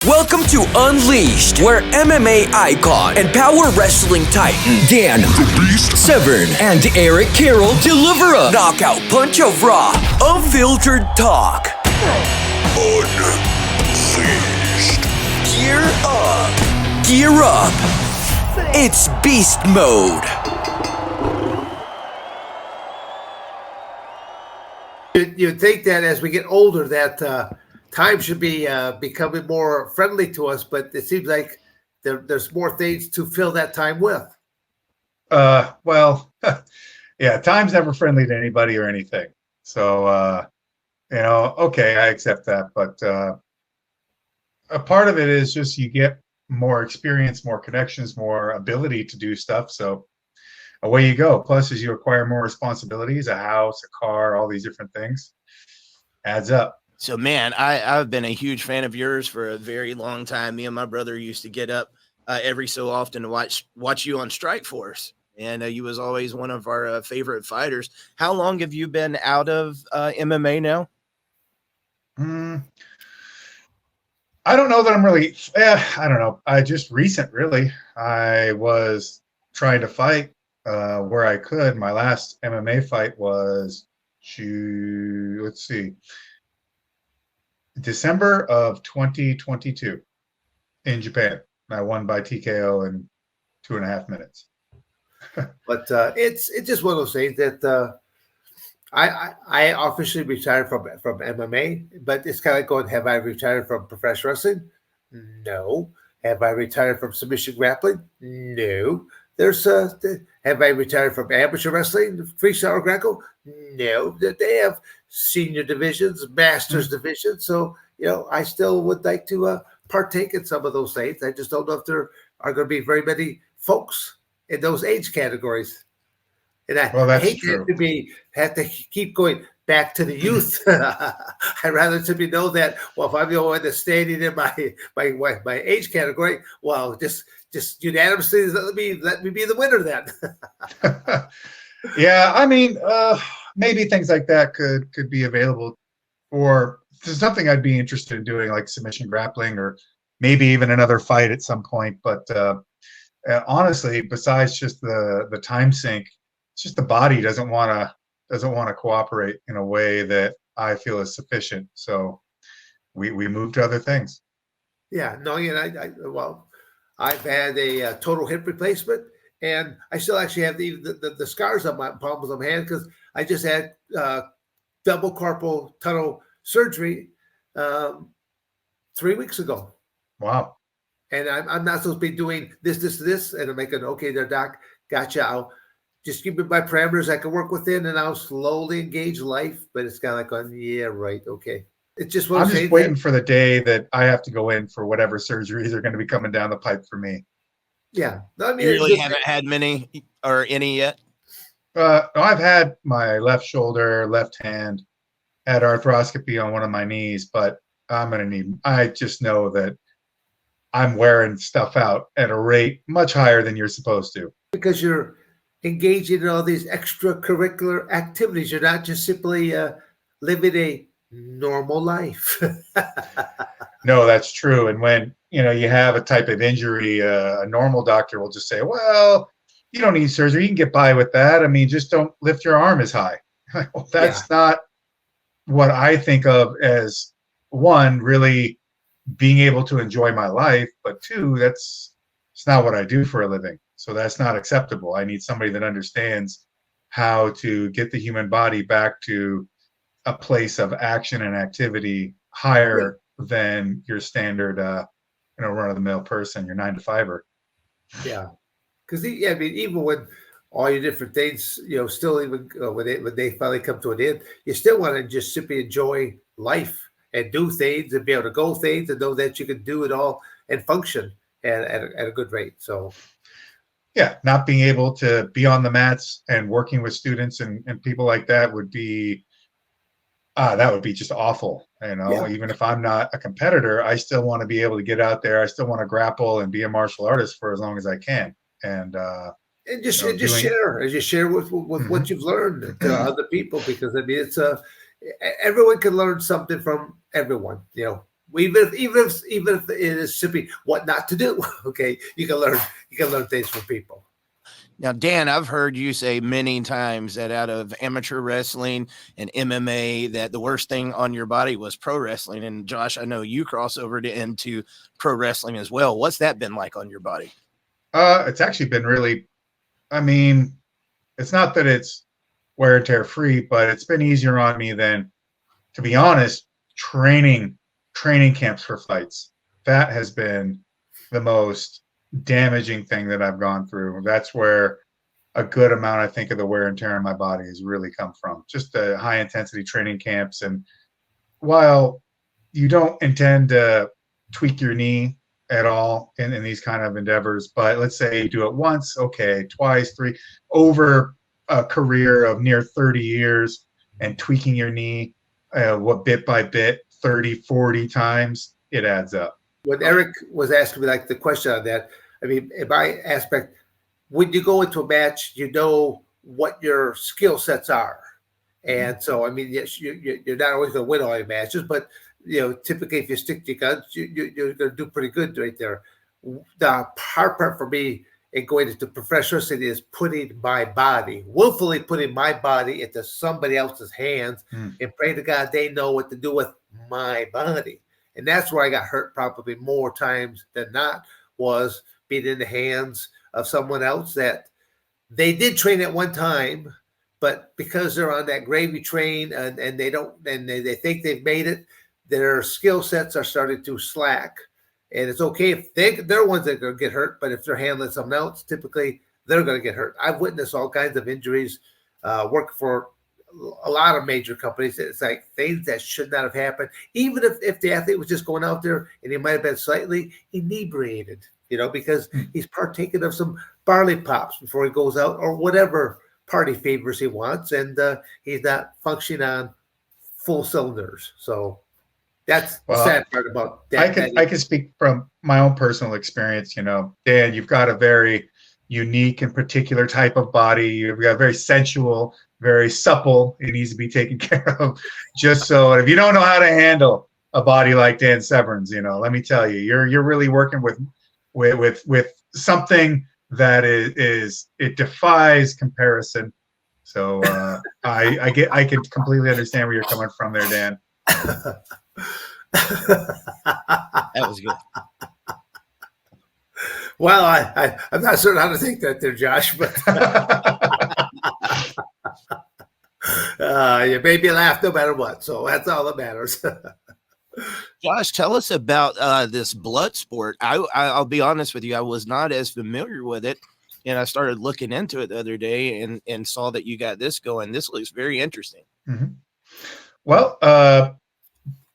Welcome to Unleashed, where MMA icon and power wrestling titan Dan the Beast Severn and Eric Carroll deliver a knockout punch of raw, unfiltered talk. Unleashed. Gear up. Gear up. It's beast mode. You'd think that as we get older that time should be becoming more friendly to us, but it seems like there's more things to fill that time with. Well, yeah, time's never friendly to anybody or anything. So, okay, I accept that. But a part of it is just you get more experience, more connections, more ability to do stuff. So away you go. Plus, as you acquire more responsibilities, a house, a car, all these different things, adds up. So, man, I've been a huge fan of yours for a very long time. Me and my brother used to get up every so often to watch you on Strikeforce, and you was always one of our favorite fighters. How long have you been out of MMA now? I don't know that I'm really. I don't know. Recent, really. I was trying to fight where I could. My last MMA fight was December of 2022 in Japan. I won by TKO in 2.5 minutes. But it's just one of those things that I officially retired from MMA, but it's kind of like going, have I retired from professional wrestling? No. Have I retired from submission grappling? No. There's have I retired from amateur wrestling, freestyle or Greco? No. They have senior divisions, masters divisions. So, I still would like to partake in some of those things. I just don't know if there are going to be very many folks in those age categories. And I hate have to keep going back to the youth. I'd rather simply know that, well, if I'm the only one that's standing in my age category, well, just unanimously let me be the winner then. Yeah, I mean, maybe things like that could be available, or something I'd be interested in doing, like submission grappling, or maybe even another fight at some point. But honestly, besides just the time sink, it's just the body doesn't want to cooperate in a way that I feel is sufficient. So we move to other things. Yeah, no, I've had a total hip replacement, and I still actually have the scars on my palms of my hand because I just had double carpal tunnel surgery 3 weeks ago. Wow. And I'm not supposed to be doing this, and I'm making, okay there, doc, gotcha. I'll just give me my parameters I can work within, and I'll slowly engage life. But it's kind of like going, yeah, right, okay. It's just I'm just waiting for the day that I have to go in for whatever surgeries are going to be coming down the pipe for me. Yeah. I mean, you really haven't had many or any yet? I've had my left shoulder, left hand, had arthroscopy on one of my knees, but I just know that I'm wearing stuff out at a rate much higher than you're supposed to. Because you're engaging in all these extracurricular activities. You're not just simply living a normal life. No, that's true. And when you have a type of injury, a normal doctor will just say, well, you don't need surgery, you can get by with that. I mean, just don't lift your arm as high. Well, that's not what I think of as, one, really being able to enjoy my life, but two, it's not what I do for a living. So that's not acceptable. I need somebody that understands how to get the human body back to a place of action and activity higher than your standard, run-of-the-mill person, your 9-to-5er. Yeah, because even when all your different things, still even when they finally come to an end, you still want to just simply enjoy life and do things and be able to go things and know that you can do it all and function at a good rate. So. Yeah, not being able to be on the mats and working with students and people like that would be just awful. Even if I'm not a competitor, I still want to be able to get out there. I still want to grapple and be a martial artist for as long as I can. And just share with what you've learned to other people, because it's everyone can learn something from everyone. Even if it is simply what not to do, okay, you can learn things from people. Now, Dan, I've heard you say many times that out of amateur wrestling and MMA, that the worst thing on your body was pro wrestling. And Josh, I know you cross over into pro wrestling as well. What's that been like on your body? It's actually been really, I mean, it's not that it's wear and tear free, but it's been easier on me than, to be honest, training camps for fights. That has been the most damaging thing that I've gone through. That's where a good amount, I think, of the wear and tear in my body has really come from. Just the high intensity training camps. And while you don't intend to tweak your knee at all in these kind of endeavors, but let's say you do it once, okay, twice, three, over a career of near 30 years and tweaking your knee, bit by bit, 30, 40 times, it adds up. When Eric was asking me like the question on that, I mean, in my aspect, when you go into a match, you know what your skill sets are. And so, I mean, yes, you're not always going to win all your matches, but, typically if you stick to your guns, you're going to do pretty good right there. The hard part for me in going into professional wrestling is willfully putting my body into somebody else's hands and pray to God they know what to do with my body. And that's where I got hurt probably more times than not, was being in the hands of someone else that they did train at one time, but because they're on that gravy train and they think they've made it, their skill sets are starting to slack. And it's okay if they're ones that are going to get hurt, but if they're handling someone else, typically they're going to get hurt. I've witnessed all kinds of injuries, working for a lot of major companies. It's like things that should not have happened. Even if the athlete was just going out there and he might have been slightly inebriated, because he's partaking of some barley pops before he goes out or whatever party favors he wants, and he's not functioning on full cylinders. So that's the sad part about that. I can speak from my own personal experience. Dan, you've got a very unique and particular type of body. You've got very sensual, very supple. It needs to be taken care of. Just so if you don't know how to handle a body like Dan Severn's, let me tell you, you're really working with something that it defies comparison. So I can completely understand where you're coming from there, Dan. That was good. Well, I'm not certain how to think that there, Josh, but you made me laugh no matter what. So that's all that matters. Josh, tell us about this blood sport. I'll be honest with you, I was not as familiar with it, and I started looking into it the other day and saw that you got this going. This looks very interesting. Mm-hmm. Well,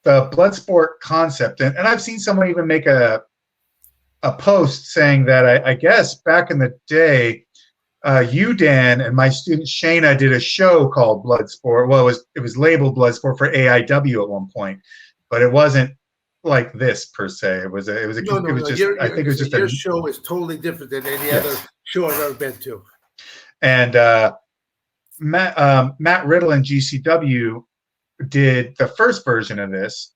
the blood sport concept, and I've seen someone even make a post saying that I guess back in the day, you, Dan, and my student Shayna did a show called Blood Sport. Well, it was labeled Blood Sport for AIW at one point, but it wasn't like this per se. It was your show is totally different than any other show I've ever been to. And Matt Riddle and GCW did the first version of this,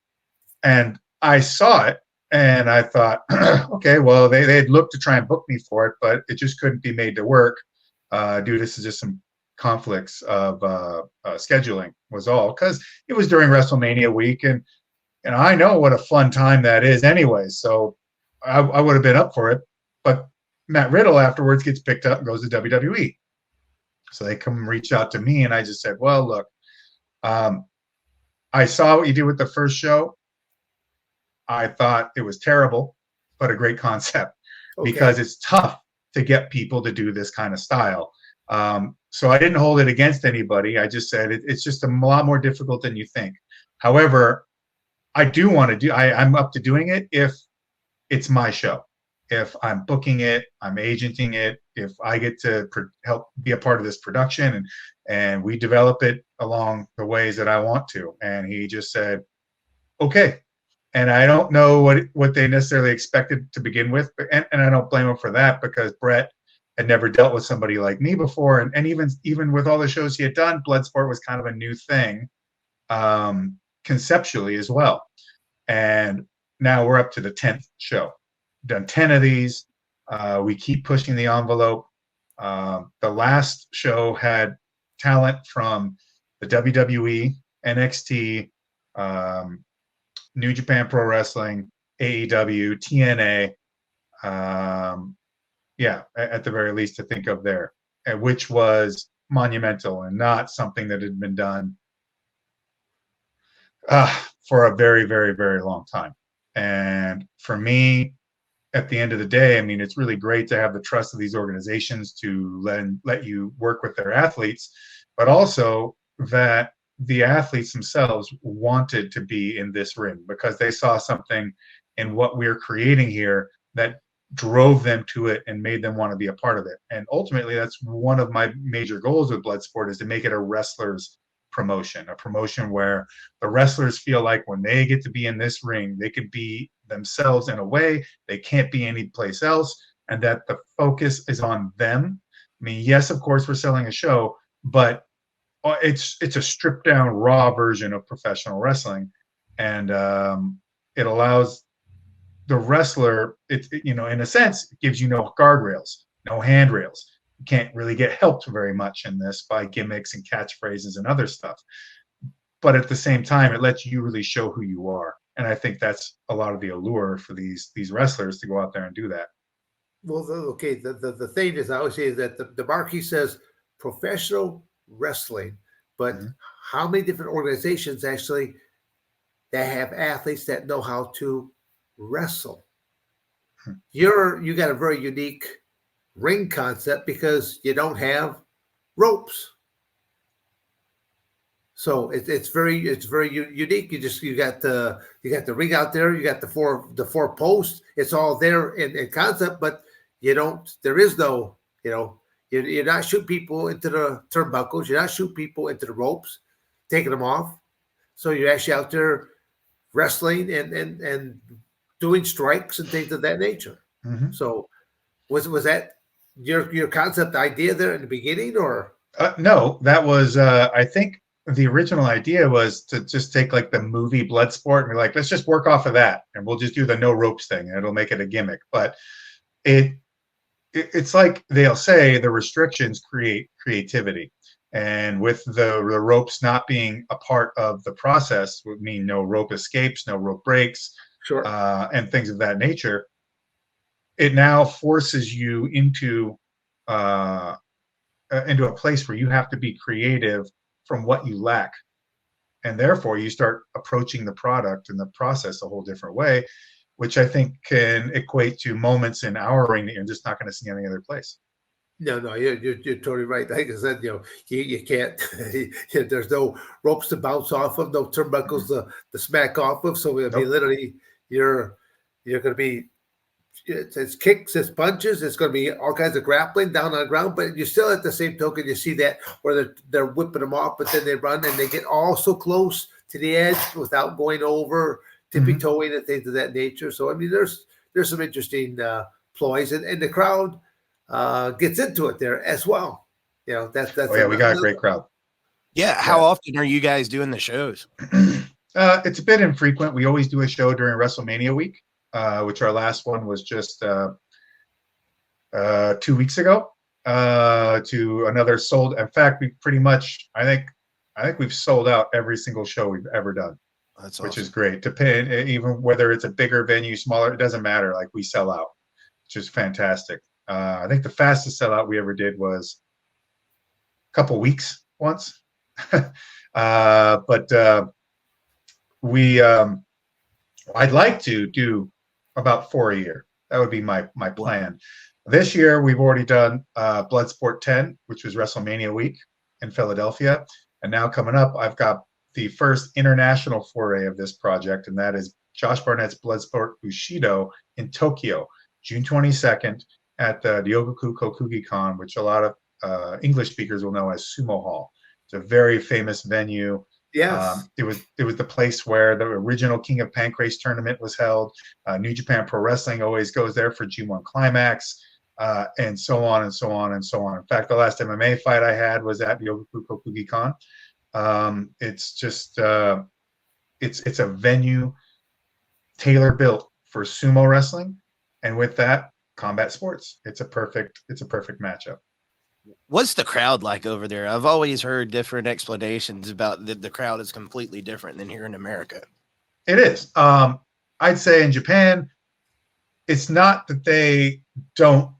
and I saw it and I thought, okay, well, they had looked to try and book me for it, but it just couldn't be made to work due to just some conflicts of scheduling was all, because it was during WrestleMania week, and I know what a fun time that is anyway, so I would have been up for it. But Matt Riddle afterwards gets picked up and goes to WWE. So they come reach out to me, and I just said, well, look, I saw what you did with the first show. I thought it was terrible, but a great concept, because it's tough to get people to do this kind of style. So I didn't hold it against anybody. I just said it's just a lot more difficult than you think. However, I do want to do, I'm up to doing it if it's my show. If I'm booking it, I'm agenting it, if I get to help be a part of this production and we develop it along the ways that I want to. And he just said, okay. And I don't know what they necessarily expected to begin with, and I don't blame him for that, because Brett had never dealt with somebody like me before, and even with all the shows he had done, Bloodsport was kind of a new thing, conceptually as well. And now we're up to the 10th show. Done 10 of these. We keep pushing the envelope. The last show had talent from the WWE, NXT, New Japan Pro Wrestling, AEW, TNA. At the very least to think of there, which was monumental and not something that had been done for a very, very, very long time. And for me, at the end of the day, I mean, it's really great to have the trust of these organizations to let you work with their athletes, but also that the athletes themselves wanted to be in this ring because they saw something in what we're creating here that drove them to it and made them want to be a part of it. And ultimately, that's one of my major goals with Bloodsport, is to make it a wrestler's promotion, a promotion where the wrestlers feel like when they get to be in this ring, they can be themselves in a way they can't be anyplace else, and that the focus is on them. I mean, yes, of course, we're selling a show, but it's a stripped down, raw version of professional wrestling, and it allows the wrestler, in a sense, it gives you no guardrails, no handrails. You can't really get helped very much in this by gimmicks and catchphrases and other stuff. But at the same time, it lets you really show who you are. And I think that's a lot of the allure for these wrestlers to go out there and do that. Well, the thing is, I always say that the marquee says professional wrestling, but how many different organizations actually that have athletes that know how to wrestle? You got a very unique ring concept because you don't have ropes. So it's very unique. You got the ring out there. You got the four posts. It's all there in concept, but there is no, you're not shooting people into the turnbuckles. You're not shooting people into the ropes, taking them off. So you're actually out there wrestling and doing strikes and things of that nature. Mm-hmm. So was that your concept idea there in the beginning, or? No, that was I think the original idea was to just take like the movie Bloodsport and be like, let's just work off of that, and we'll just do the no ropes thing, and it'll make it a gimmick. But it's like they'll say the restrictions create creativity, and with the ropes not being a part of the process would mean no rope escapes, no rope breaks, Sure. And things of that nature. It now forces you into a place where you have to be creative from what you lack, and therefore you start approaching the product and the process a whole different way, which I think can equate to moments in our ring that you're just not going to see any other place. No, you're totally right. Like I said, you can't. There's no ropes to bounce off of, no turnbuckles to smack off of. So it'll be literally you're going to be. It's kicks, it's punches, it's going to be all kinds of grappling down on the ground, but you still at the same token, you see that where they're whipping them off, but then they run and they get all so close to the edge without going over, tippy-toeing and things of that nature. So, I mean, there's some interesting ploys, and the crowd gets into it there as well. That's we got a great crowd. Yeah. How often are you guys doing the shows? It's a bit infrequent. We always do a show during WrestleMania week. Which our last one was just 2 weeks ago, to another sold. In fact, we pretty much, I think we've sold out every single show we've ever done. That's which awesome. is great. To pay, even whether it's a bigger venue, smaller, it doesn't matter. Like, we sell out, which is fantastic. I think the fastest sellout we ever did was a couple weeks once. But we I'd like to do about 4 a year. That would be my plan. This year, we've already done Bloodsport 10, which was WrestleMania week in Philadelphia. And now coming up, I've got the first international foray of this project, and that is Josh Barnett's Bloodsport Bushido in Tokyo, June 22nd at the Ryogoku Kokugi-Con, which a lot of English speakers will know as Sumo Hall. It's a very famous venue. Yes. It was the place where the original King of Pancrase tournament was held. New Japan Pro Wrestling always goes there for G1 Climax, and so on and so on and so on. In fact, the last MMA fight I had was at Ryogoku Kokugi-Con. It's just it's a venue tailor built for sumo wrestling, and with that, combat sports. It's a perfect matchup. What's the crowd like over there? I've always heard different explanations about the crowd is completely different than here in America. It is. I'd say in Japan, it's not that they don't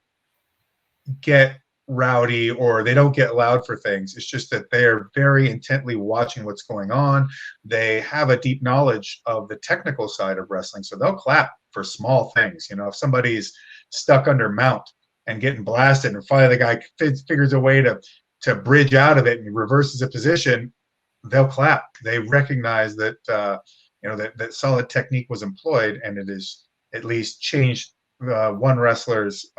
get rowdy or they don't get loud for things. It's just that they are very intently watching what's going on. They have a deep knowledge of the technical side of wrestling, so they'll clap for small things. You know, if somebody's stuck under mount and getting blasted, and finally the guy figures a way to bridge out of it and he reverses a position, they'll clap. They recognize that that solid technique was employed, and it is at least changed one wrestler's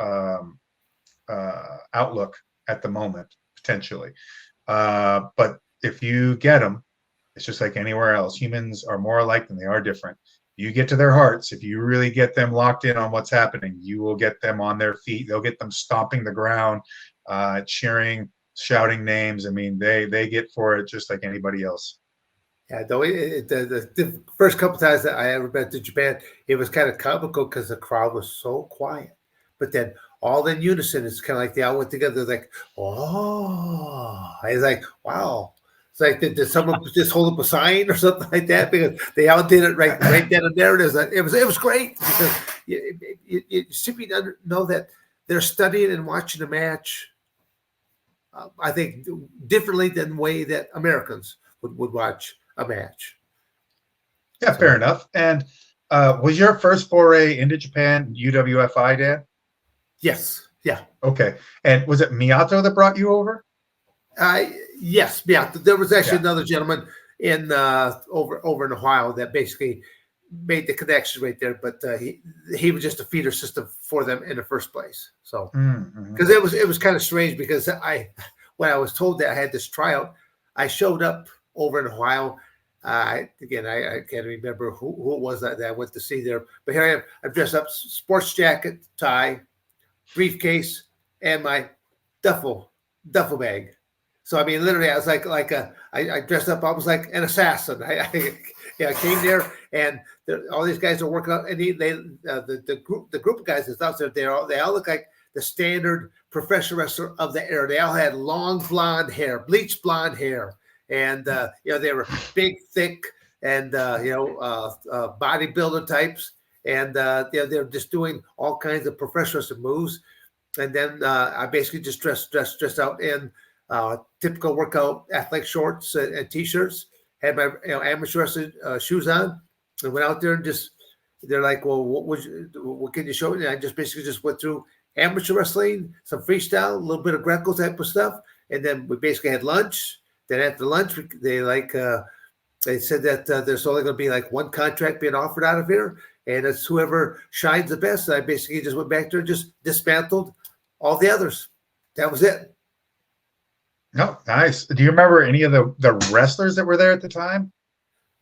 outlook at the moment, potentially. But if you get them, it's just like anywhere else. Humans are more alike than they are different. You get to their hearts. If you really get them locked in on what's happening, you will get them on their feet. They'll get them stomping the ground, cheering, shouting names. I mean, they get for it just like anybody else. Yeah, though the first couple times that I ever been to Japan, it was kind of comical because the crowd was so quiet. But then all in unison, it's kind of like they all went together. Like, oh, it's like, wow. It's like, did someone just hold up a sign or something like that? Because they all did it right then and there. It was great because you simply know that they're studying and watching a match. I think differently than the way that Americans would watch a match. Yeah, fair enough. And was your first foray into Japan UWFI, Dan? Yes. Yeah. Okay. And was it Miyato that brought you over? Yes. Yeah. There was actually another gentleman in over in Ohio that basically made the connection right there, but he was just a feeder system for them in the first place. So because it was kind of strange because when I was told that I had this tryout, I showed up over in Ohio. I can't remember who it was that I went to see there, but here I am. I'm dressed up, sports jacket, tie, briefcase, and my duffel bag. So I mean, literally, I was I dressed up almost like an assassin. I came there, and all these guys are working out, and the group of guys that's out there, they all look like the standard professional wrestler of the era. They all had long blonde hair, bleached blonde hair, and they were big, thick, and bodybuilder types. And they're just doing all kinds of professional moves, and then I basically just dressed out in typical workout athletic shorts and t-shirts. Had my amateur wrestling shoes on, and went out there and they're like, well, what can you show me? And I just basically just went through amateur wrestling, some freestyle, a little bit of Greco type of stuff, and then we basically had lunch. Then after lunch, they said that there's only going to be like one contract being offered out of here. And it's whoever shines the best. I basically just went back there and just dismantled all the others. That was it. No, nice. Do you remember any of the wrestlers that were there at the time?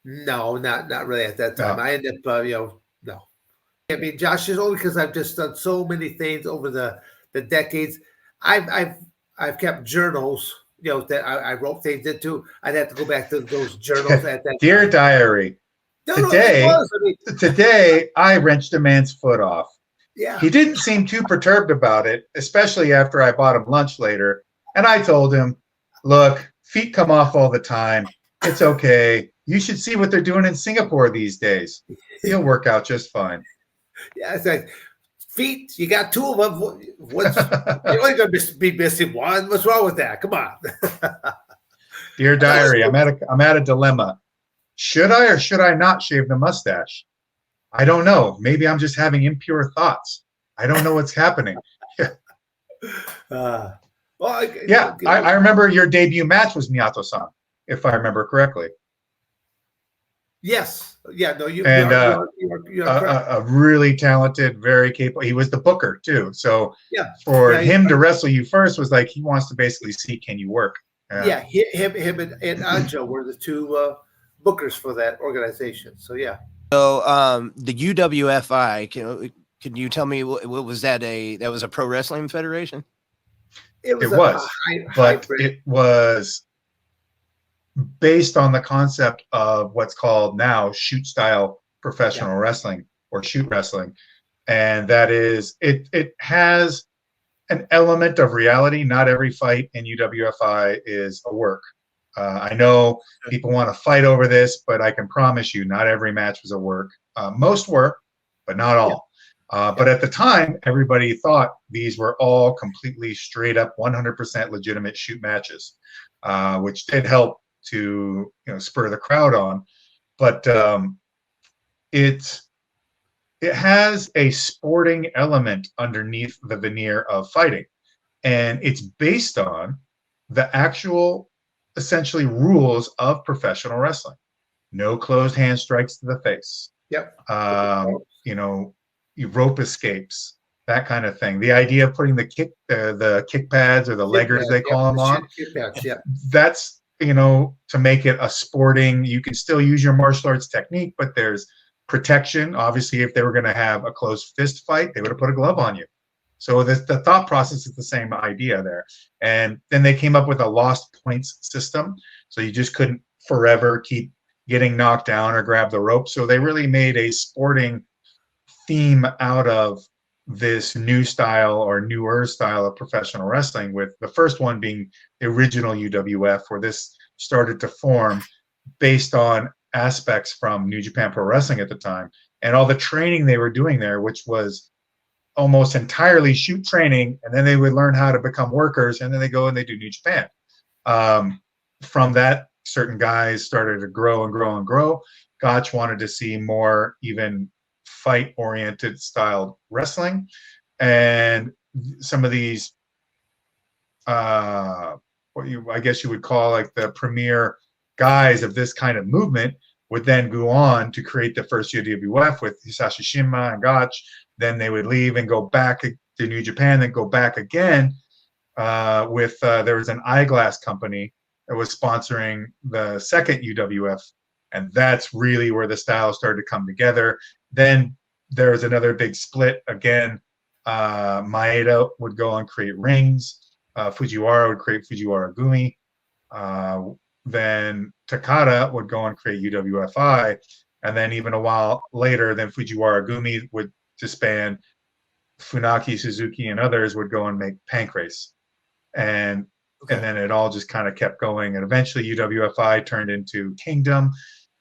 No, not really at that time. No. I ended up, no. I mean, Josh, is only because I've just done so many things over the decades. I've kept journals, that I wrote things into. I'd have to go back to those journals at that Dear time. Diary. Today, I wrenched a man's foot off. Yeah. He didn't seem too perturbed about it, especially after I bought him lunch later. And I told him, look, feet come off all the time. It's okay. You should see what they're doing in Singapore these days. He'll work out just fine. Yeah, it's like, feet, you got two of them. You're only going to be missing one. What's wrong with that? Come on. Dear Diary, I'm at a dilemma. Should I or should I not shave the mustache? I don't know. Maybe I'm just having impure thoughts. I don't know what's happening. I remember your debut match was Miyato-san, if I remember correctly. Yes. Yeah. No. You're a really talented, very capable. He was the booker too. So for him to wrestle you first was like he wants to basically see, can you work? Yeah. Him and Anjo were the two bookers for that organization. So yeah. So the UWFI, can you tell me what was that? That was a pro wrestling federation? It was, but it was based on the concept of what's called now shoot style professional wrestling or shoot wrestling. And that is, it has an element of reality. Not every fight in UWFI is a work. I know people want to fight over this, but I can promise you not every match was a work. Most were, but not all. But at the time, everybody thought these were all completely straight up 100% legitimate shoot matches, which did help to spur the crowd on. But it has a sporting element underneath the veneer of fighting, and it's based on the actual essentially rules of professional wrestling. No closed hand strikes to the face. Rope escapes, that kind of thing. The idea of putting the kick pads or the leggers, they call them, on. That's, to make it a sporting, you can still use your martial arts technique, but there's protection. Obviously, if they were going to have a closed fist fight, they would have put a glove on you. So the thought process is the same idea there. And then they came up with a lost points system. So you just couldn't forever keep getting knocked down or grab the rope. So they really made a sporting theme out of this new style or newer style of professional wrestling, with the first one being the original UWF, where this started to form based on aspects from New Japan Pro Wrestling at the time, and all the training they were doing there, which was almost entirely shoot training, and then they would learn how to become workers, and then they go and they do New Japan. From that, certain guys started to grow and grow and grow. Gotch wanted to see more even fight-oriented style wrestling, and some of these I guess you would call like the premier guys of this kind of movement would then go on to create the first UWF with Hisashi Shima and Gotch. Then they would leave and go back to New Japan, then go back again with there was an eyeglass company that was sponsoring the second UWF, and that's really where the styles started to come together. Then there was another big split again. Maeda would go and create rings. Fujiwara would create Fujiwara Gumi. Then Takada would go and create UWFI. And then even a while later, then Fujiwara Gumi would disband. Funaki, Suzuki, and others would go and make Pancrase. And then it all just kind of kept going. And eventually UWFI turned into Kingdom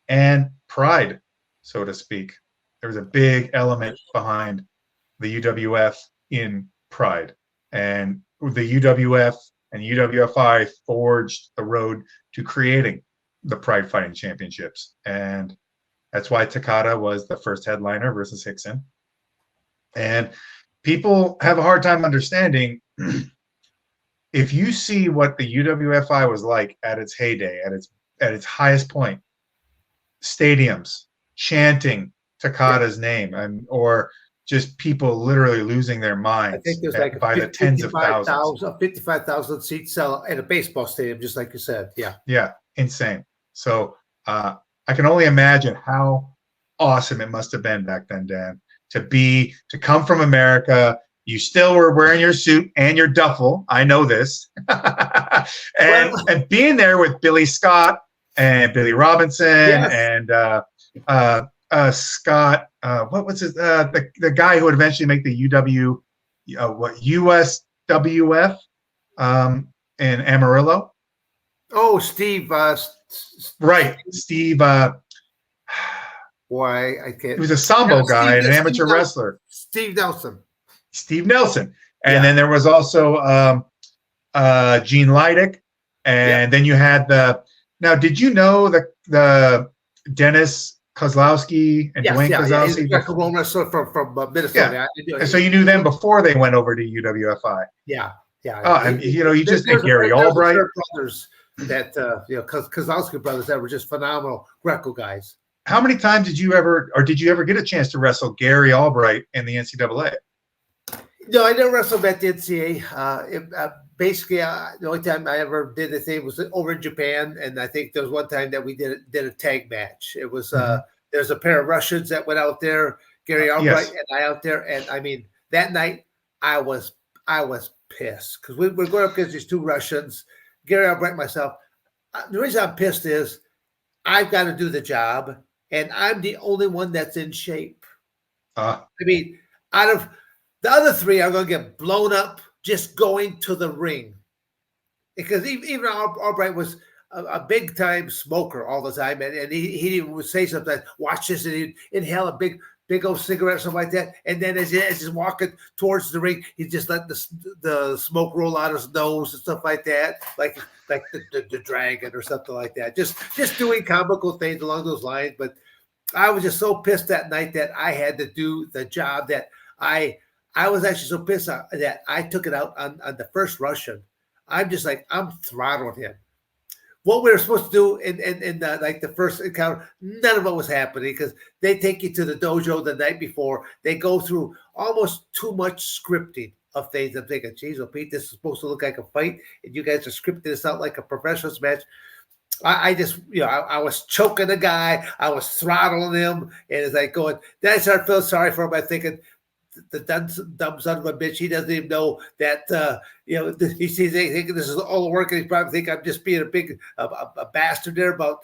and Pride, so to speak. There was a big element behind the UWF in Pride. And the UWF and UWFI forged the road to creating the Pride Fighting Championships. And that's why Takada was the first headliner versus Hickson. And people have a hard time understanding if you see what the UWFI was like at its heyday, at its highest point, stadiums chanting Takada's name, or just people literally losing their minds. I think there's by the tens of thousands. 55,000 seats sell at a baseball stadium, just like you said. Yeah, insane. So I can only imagine how awesome it must have been back then, Dan, to come from America. You still were wearing your suit and your duffel. I know this. and being there with Billy Scott and Billy Robinson and Scott, what was his, the guy who would eventually make the USWF in Amarillo? Oh, Steve. Right. Steve. Boy, I can't. He was a sambo guy, an amateur wrestler. Steve Nelson. And then there was also Gene Leidick. And then you had now, did you know the Dennis Kozlowski and Dwayne Kozlowski? He's a Roman wrestler from Minnesota. Yeah. So you knew them before they went over to UWFI. Yeah. And you just think Gary Albright. Brothers that Kozlowski brothers that were just phenomenal Greco guys. How many times did you ever get a chance to wrestle Gary Albright in the NCAA? No, I never wrestled at the NCAA. Basically, the only time I ever did a thing was over in Japan, and I think there was one time that we did a tag match. It was there's a pair of Russians that went out there, Gary Albright and I out there, and I mean that night I was pissed because we're going up against these two Russians, Gary Albright and myself. The reason I'm pissed is I've got to do the job. and I'm the only one that's in shape. Uh, I mean, out of the other three are going to get blown up just going to the ring. Because even Albright was a big time smoker all the time, and he would say something, watch this, and he'd inhale a big old cigarette or something like that, and then as he's walking towards the ring, he just let the smoke roll out his nose and stuff like that, like the dragon or something like that. Just doing comical things along those lines. But I was just so pissed that night that I had to do the job that I was actually so pissed that I took it out on the first Russian. I'm just like, I'm throttling him. What we were supposed to do in the first encounter, none of it was happening because they take you to the dojo the night before. They go through almost too much scripting of things. I'm thinking, geez, well, Pete, this is supposed to look like a fight, and you guys are scripting this out like a professional match. I just, I was choking the guy. I was throttling him, and it's like going, then I started feeling sorry for him. I'm thinking, the dumb son of a bitch, he doesn't even know that he sees anything. This is all work, and he probably think I'm just being a bastard there about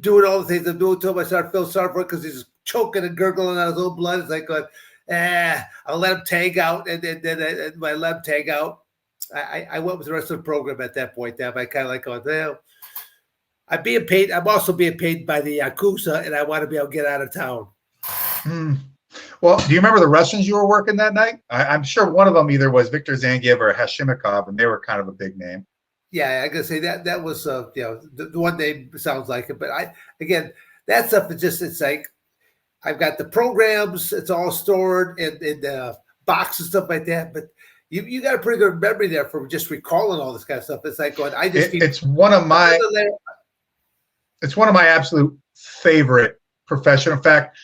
doing all the things I'm doing to him. I started feeling sorry for him because he's choking and gurgling out his own blood. It's like going, I'll let him tag out, and then when I let him tag out, I went with the rest of the program at that point. I kind of like going, well, I'm being paid. I'm also being paid by the Yakuza, and I want to be able to get out of town. Well, do you remember the Russians you were working that night? I'm sure one of them either was Viktor Zangiev or Hashimikov, and they were kind of a big name. Yeah, I gotta say that was the one name sounds like it, but that stuff is just, it's like I've got the programs, it's all stored in the box and stuff like that, but you got a pretty good memory there for just recalling all this kind of stuff. It's like going, it's one of my absolute favorite professional. In fact,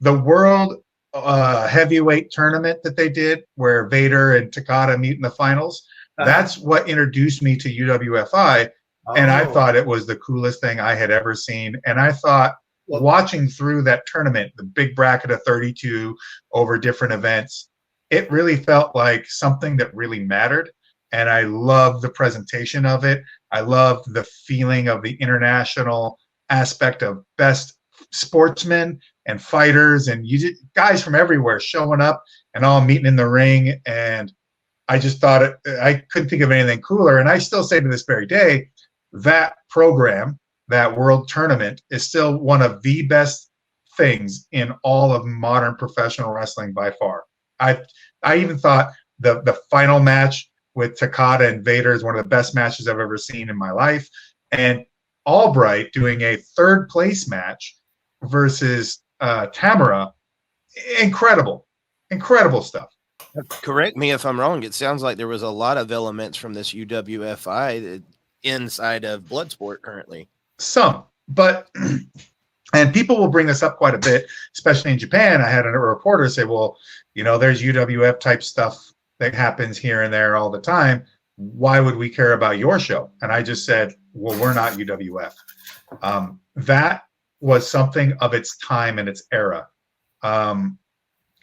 the world heavyweight tournament that they did where Vader and Takada meet in the finals, that's what introduced me to UWFI. And I thought it was the coolest thing I had ever seen. And I thought watching through that tournament, the big bracket of 32 over different events, it really felt like something that really mattered. And I loved the presentation of it. I loved the feeling of the international aspect of best sportsmen and fighters and guys from everywhere showing up and all meeting in the ring. And I just thought I couldn't think of anything cooler. And I still say to this very day, that program, that world tournament, is still one of the best things in all of modern professional wrestling by far. I even thought the final match with Takada and Vader is one of the best matches I've ever seen in my life. And Albright doing a third place match versus Tamara, incredible stuff. Correct me if I'm wrong. It sounds like there was a lot of elements from this UWFI inside of Bloodsport currently. Some, but and people will bring this up quite a bit, especially in Japan. I had a reporter say, well, there's UWF type stuff that happens here and there all the time. Why would we care about your show? And I just said, well, we're not UWF. That was something of its time and its era. Time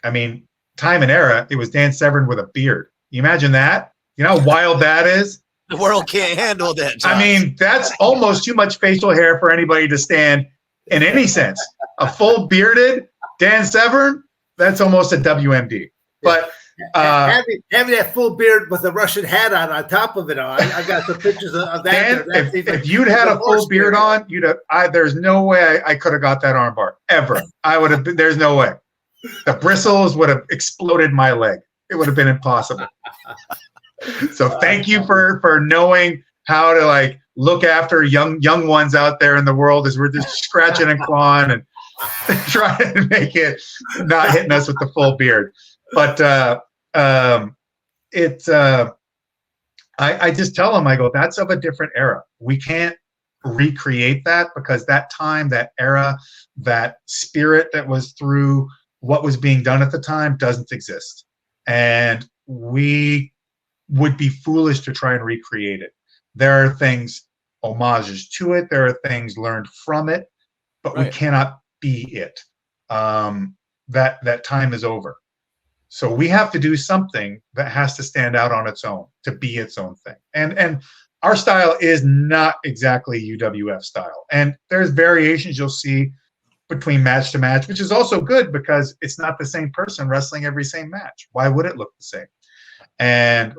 and era, it was Dan Severn with a beard. You imagine that? You know how wild that is? The world can't handle that, Josh. I mean, that's almost too much facial hair for anybody to stand in any sense. A full bearded Dan Severn, that's almost a WMD. But having that full beard with a Russian hat on top of it all. I've got some pictures of that. Dan, if you'd had a full beard on, there's no way I could have got that armbar ever. I would have been. There's no way. The bristles would have exploded my leg. It would have been impossible. So thank you for knowing how to look after young ones out there in the world as we're just scratching and clawing and trying to make it not hitting us with the full beard. But I just tell them, I go, that's of a different era. We can't recreate that because that time, that era, that spirit that was through what was being done at the time doesn't exist. And we would be foolish to try and recreate it. There are things, homages to it. There are things learned from it, but we cannot be it. That time is over. So we have to do something that has to stand out on its own, to be its own thing. And our style is not exactly UWF style. And there's variations you'll see between match to match, which is also good because it's not the same person wrestling every same match. Why would it look the same? And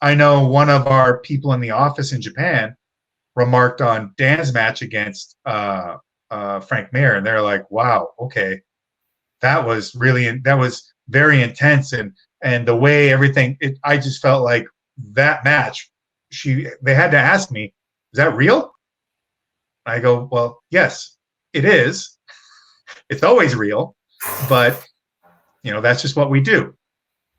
I know one of our people in the office in Japan remarked on Dan's match against Frank Mir, and they're like, "Wow, okay, that was very intense." And the way everything, I just felt like that match. They had to ask me, "Is that real?" I go, "Well, yes, it is. It's always real, but that's just what we do."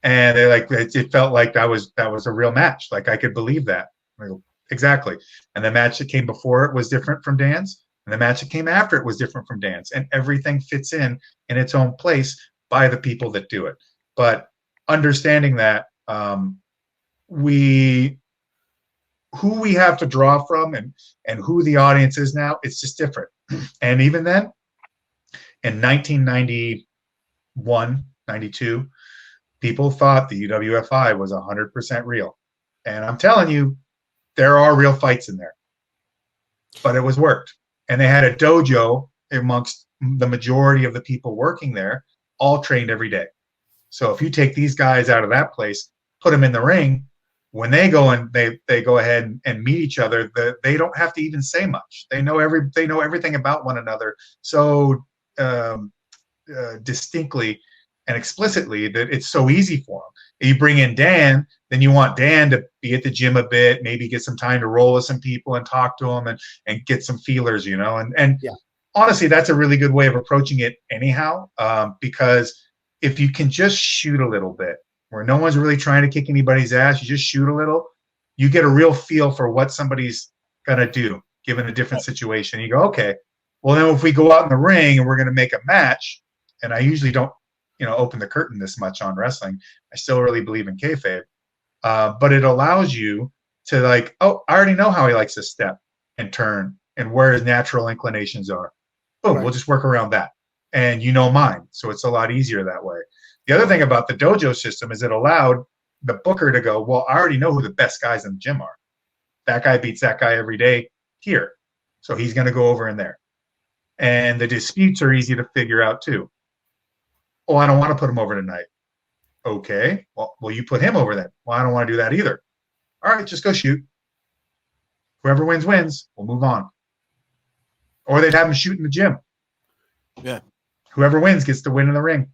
And they're like, it felt like that was a real match. Like I could believe that. I go, exactly. And the match that came before it was different from Dan's, and the match that came after it was different from Dan's, and everything fits in its own place by the people that do it. But understanding that who we have to draw from and who the audience is now, it's just different. And even then, in 1991, 92, people thought the UWFI was 100% real. And I'm telling you, there are real fights in there. But it was worked. And they had a dojo amongst the majority of the people working there, all trained every day. So if you take these guys out of that place, put them in the ring, when they go and they go ahead and meet each other, they don't have to even say much. They know everything about one another so distinctly and explicitly that it's so easy for them. You bring in Dan, then you want Dan to be at the gym a bit, maybe get some time to roll with some people and talk to them and get some feelers, and yeah. Honestly, that's a really good way of approaching it anyhow, because if you can just shoot a little bit where no one's really trying to kick anybody's ass, you just shoot a little, you get a real feel for what somebody's going to do given a different situation. You go, okay, well, then if we go out in the ring and we're going to make a match, and I usually don't open the curtain this much on wrestling. I still really believe in kayfabe, but it allows you to like, oh, I already know how he likes to step and turn and where his natural inclinations are. Boom, right. We'll just work around that, and mine, so it's a lot easier that way. The other thing about the dojo system is it allowed the booker to go, well, I already know who the best guys in the gym are. That guy beats that guy every day here, so he's going to go over in there, and the disputes are easy to figure out too. Oh, I don't want to put him over tonight. Okay. Well, you put him over then. Well, I don't want to do that either. All right, just go shoot. Whoever wins, wins. We'll move on. Or they'd have him shoot in the gym. Yeah. Whoever wins gets to win in the ring.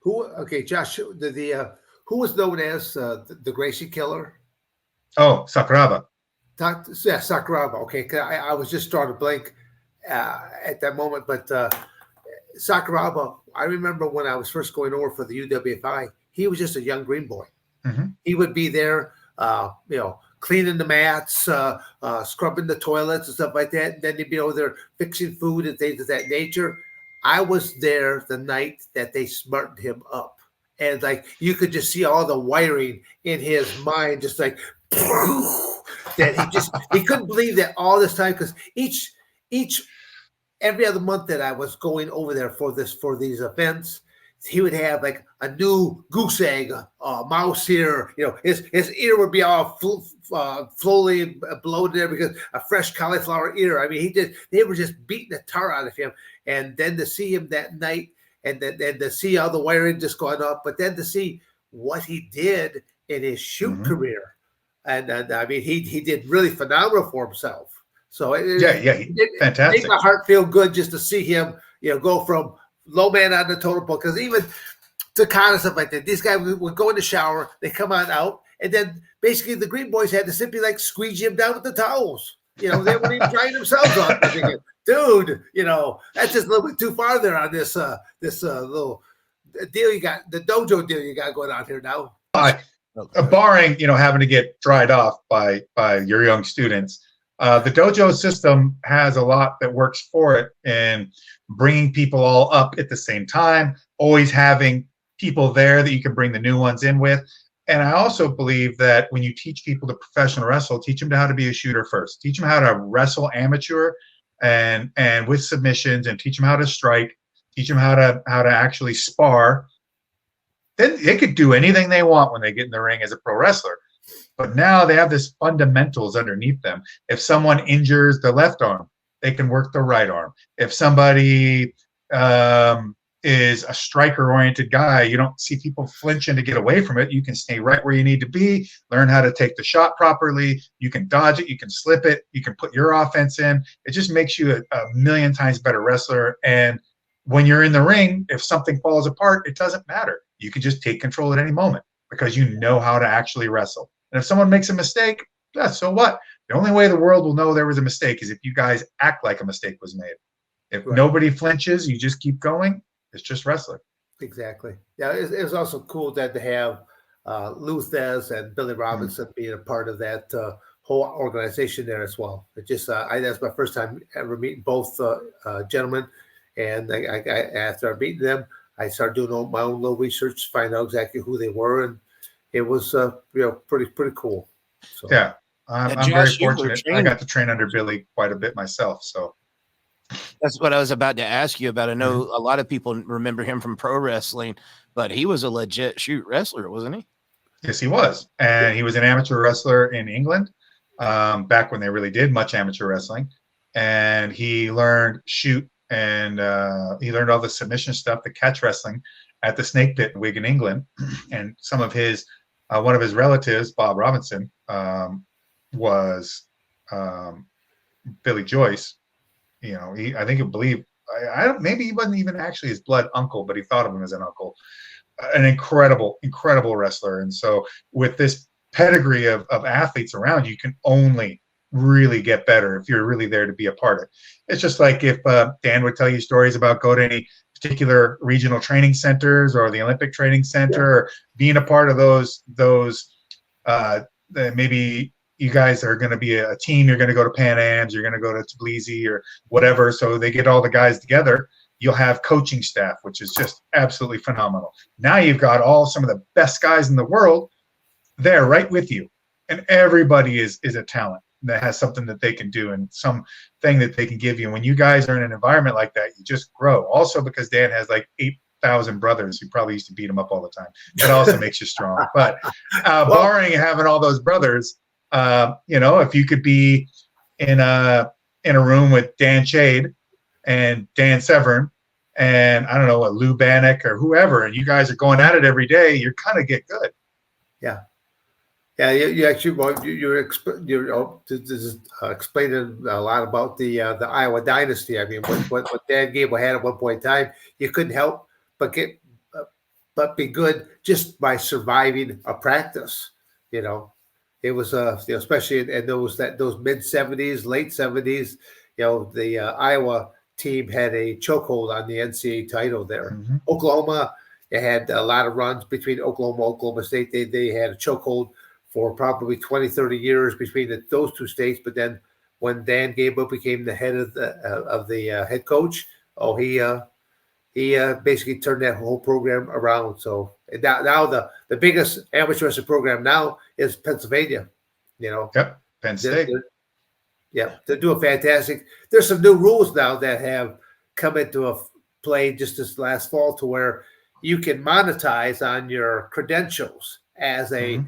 Okay, Josh, who was known as the Gracie Killer? Oh, Sakuraba. Yeah, Sakuraba. Okay, I was just starting to blank at that moment, but Sakuraba, I remember when I was first going over for the UWFI, he was just a young green boy. Mm-hmm. He would be there, cleaning the mats, scrubbing the toilets and stuff like that. And then he'd be over there fixing food and things of that nature. I was there the night that they smartened him up. And like, you could just see all the wiring in his mind, just like, that he couldn't believe that all this time, because every other month that I was going over there for these events, he would have like a new goose egg, mouse ear. His ear would be all slowly bloated there because a fresh cauliflower ear. I mean, they were just beating the tar out of him. And then to see him that night, and then to see all the wiring just going up, but then to see what he did in his shoot career, and I mean, he did really phenomenal for himself. So it fantastic. Made my heart feel good just to see him, go from low man on the totem pole. Because even to kind of stuff like that, these guys would go in the shower, they come on out, and then basically the Green Boys had to simply like squeegee him down with the towels. They weren't even drying themselves off. Thinking, dude, that's just a little bit too far there on this little deal you got, the dojo deal you got going on here now. Barring having to get dried off by your young students. The dojo system has a lot that works for it in bringing people all up at the same time, always having people there that you can bring the new ones in with. And I also believe that when you teach people to professional wrestle, teach them how to be a shooter first. Teach them how to wrestle amateur and with submissions, and teach them how to strike. Teach them how to actually spar. Then they could do anything they want when they get in the ring as a pro wrestler. But now they have this fundamentals underneath them. If someone injures the left arm, they can work the right arm. If somebody is a striker-oriented guy. You don't see people flinching to get away from it. You can stay right where you need to be, learn how to take the shot properly. You can dodge it. You can slip it. You can put your offense in. It just makes you a million times better wrestler. And when you're in the ring, if something falls apart, it doesn't matter. You can just take control at any moment because you know how to actually wrestle. And if someone makes a mistake, yeah, so what? The only way the world will know there was a mistake is if you guys act like a mistake was made. If nobody flinches, you just keep going. It's just wrestling. Exactly. Yeah, it was also cool that to have Luthez and Billy Robinson being a part of that whole organization there as well. It just that's my first time ever meeting both gentlemen, and after meeting them, I started doing my own little research to find out exactly who they were, and it was pretty cool. So. Yeah, I'm Josh, very fortunate. I got to train under Billy quite a bit myself, so. That's what I was about to ask you about. I know a lot of people remember him from pro wrestling, but he was a legit shoot wrestler, wasn't he? Yes, he was. And he was an amateur wrestler in England back when they really did much amateur wrestling. And he learned shoot and he learned all the submission stuff, the catch wrestling at the Snake Pit in Wigan, England. And some of his, one of his relatives, Bob Robinson, was Billy Joyce. You know, I maybe he wasn't even actually his blood uncle, but he thought of him as an uncle. An incredible wrestler. And so with this pedigree of athletes around, you can only really get better if you're really there to be a part of it. It's just like if Dan would tell you stories about go to any particular regional training centers or the Olympic Training Center, or being a part of those maybe you guys are going to be a team, you're going to go to Pan Am's, you're going to go to Tbilisi or whatever. So they get all the guys together. You'll have coaching staff, which is just absolutely phenomenal. Now you've got some of the best guys in the world there right with you. And everybody is a talent that has something that they can do and something that they can give you. And when you guys are in an environment like that, you just grow. Also because Dan has like 8,000 brothers who probably used to beat him up all the time. That also makes you strong. But barring having all those brothers, if you could be in a room with Dan Chade and Dan Severn and I don't know what Lou Bannock or whoever, and you guys are going at it every day, you're kind of get good. Yeah. Yeah, you actually you're explaining a lot about the Iowa dynasty. I mean, what Dan Gable had at one point in time, you couldn't help but be good just by surviving a practice. You know, it was especially in those mid 70s, late 70s. You know, the Iowa team had a chokehold on the NCAA title there. Mm-hmm. Oklahoma, they had a lot of runs between Oklahoma State. They had a chokehold for probably 20, 30 years between those two states. But then when Dan Gable became the head of the head coach, he basically turned that whole program around. So now the biggest amateur wrestling program now is Pennsylvania. You know, Penn State. They're doing fantastic. There's some new rules now that have come into play just this last fall to where you can monetize on your credentials as a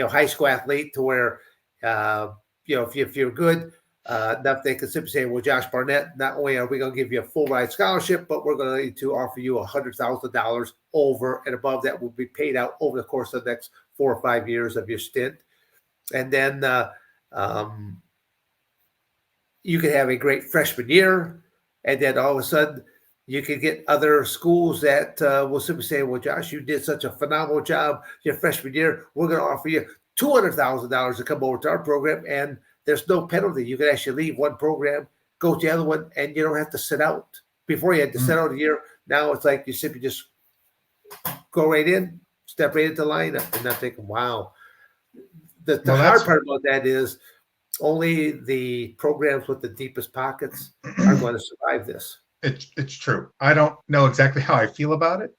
high school athlete, to where if you're good enough, they can simply say, well, Josh Barnett, not only are we going to give you a full ride scholarship, but we're going to offer you $100,000 over and above that will be paid out over the course of the next 4 or 5 years of your stint. And then you could have a great freshman year, and then all of a sudden you can get other schools that will simply say, well, Josh, you did such a phenomenal job your freshman year. We're going to offer you $200,000 to come over to our program, and there's no penalty. You can actually leave one program, go to the other one, and you don't have to sit out. Before you had to sit out a year. Now it's like you simply just go right in, step right into the lineup, and not thinking, wow. The hard part about that is only the programs with the deepest pockets are going to survive this. It's true. I don't know exactly how I feel about it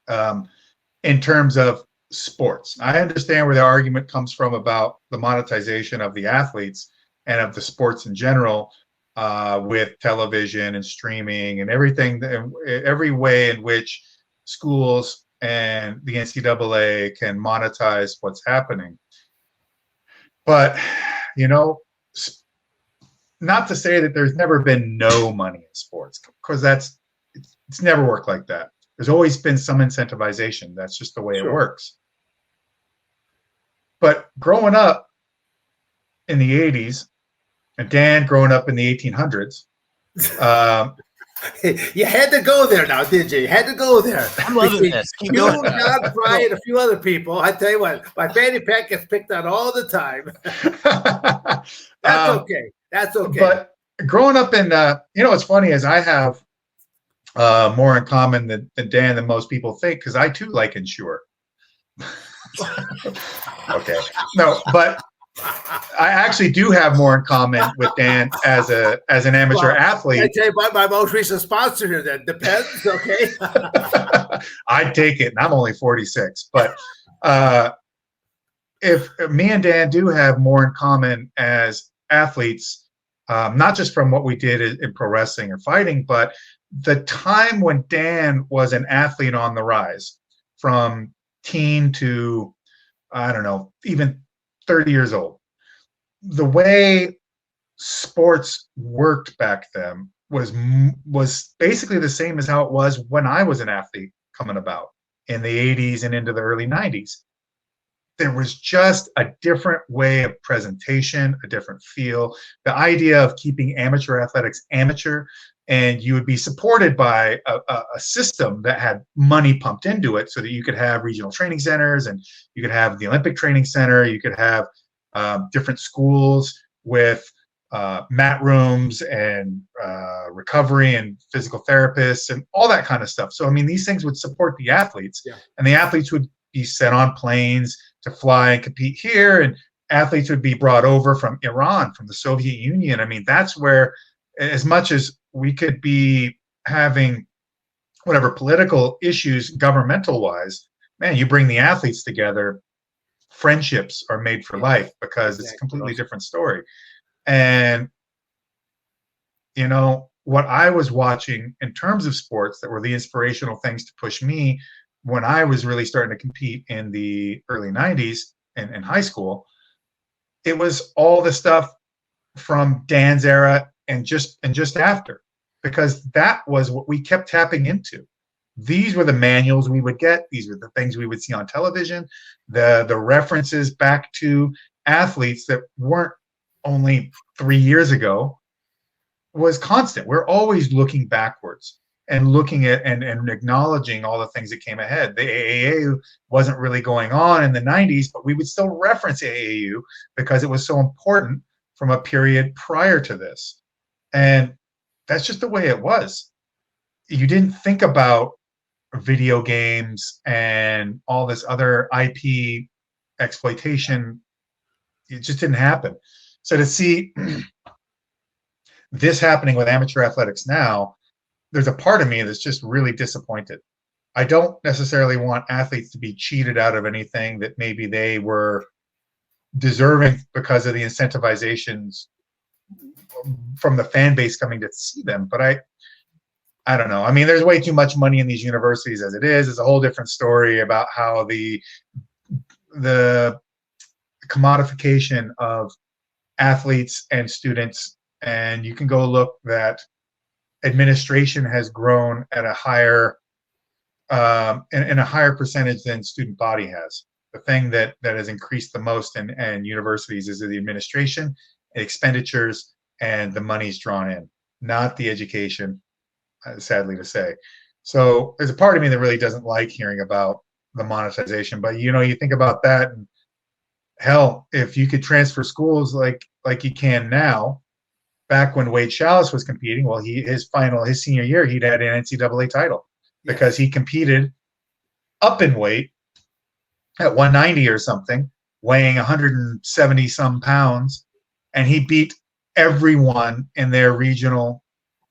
in terms of sports. I understand where the argument comes from about the monetization of the athletes and of the sports in general with television and streaming and everything, every way in which schools and the NCAA can monetize what's happening. But, not to say that there's never been no money in sports, because It's never worked like that. There's always been some incentivization. That's just the way it works. But growing up in the 80s, and Dan growing up in the 1800s, you had to go there now, did you? You had to go there. I'm loving this. Keep going. John, Brian, a few other people. I tell you what, my fanny pack gets picked on all the time. That's okay. That's okay. But growing up in, what's funny is I have more in common than Dan than most people think, because I too like Ensure. Okay. No, but I actually do have more in common with Dan as an amateur athlete. I tell you about my most recent sponsor here. That depends. Okay. I'd take it, and I'm only 46. But if me and Dan do have more in common as athletes, not just from what we did in pro wrestling or fighting, but the time when Dan was an athlete on the rise, from teen to, I don't know, even 30 years old. The way sports worked back then was basically the same as how it was when I was an athlete coming about in the 80s and into the early 90s. There was just a different way of presentation, a different feel. The idea of keeping amateur athletics amateur, and you would be supported by a system that had money pumped into it so that you could have regional training centers, and you could have the Olympic Training Center, you could have different schools with mat rooms and recovery and physical therapists and all that kind of stuff. So, I mean, these things would support the athletes, and the athletes would be sent on planes to fly and compete here, and athletes would be brought over from Iran, from the Soviet Union. I mean, that's where, as much as we could be having whatever political issues governmental wise, man, you bring the athletes together, friendships are made for life, because it's a completely different story. And, what I was watching in terms of sports that were the inspirational things to push me when I was really starting to compete in the early 90s in high school, it was all the stuff from Dan's era and just after, because that was what we kept tapping into. These were the manuals we would get. These were the things we would see on television, the references back to athletes that weren't only 3 years ago, was constant. We're always looking backwards and looking at and acknowledging all the things that came ahead. The AAU wasn't really going on in the 90s, but we would still reference AAU because it was so important from a period prior to this. And that's just the way it was. You didn't think about video games and all this other IP exploitation. It just didn't happen. So to see this happening with amateur athletics now, there's a part of me that's just really disappointed. I don't necessarily want athletes to be cheated out of anything that maybe they were deserving because of the incentivizations from the fan base coming to see them. But I don't know. I mean, there's way too much money in these universities as it is. It's a whole different story about how the commodification of athletes and students, and you can go look that administration has grown at a higher in a higher percentage than student body has. The thing that has increased the most in universities is the administration, expenditures, and the money's drawn in, not the education, sadly to say. So there's a part of me that really doesn't like hearing about the monetization. But you think about that, and hell, if you could transfer schools like you can now. Back when Wade Chalice was competing, well, his senior year, he'd had an NCAA title because he competed up in weight at 190 or something, weighing 170 some pounds, and he beat everyone in their regional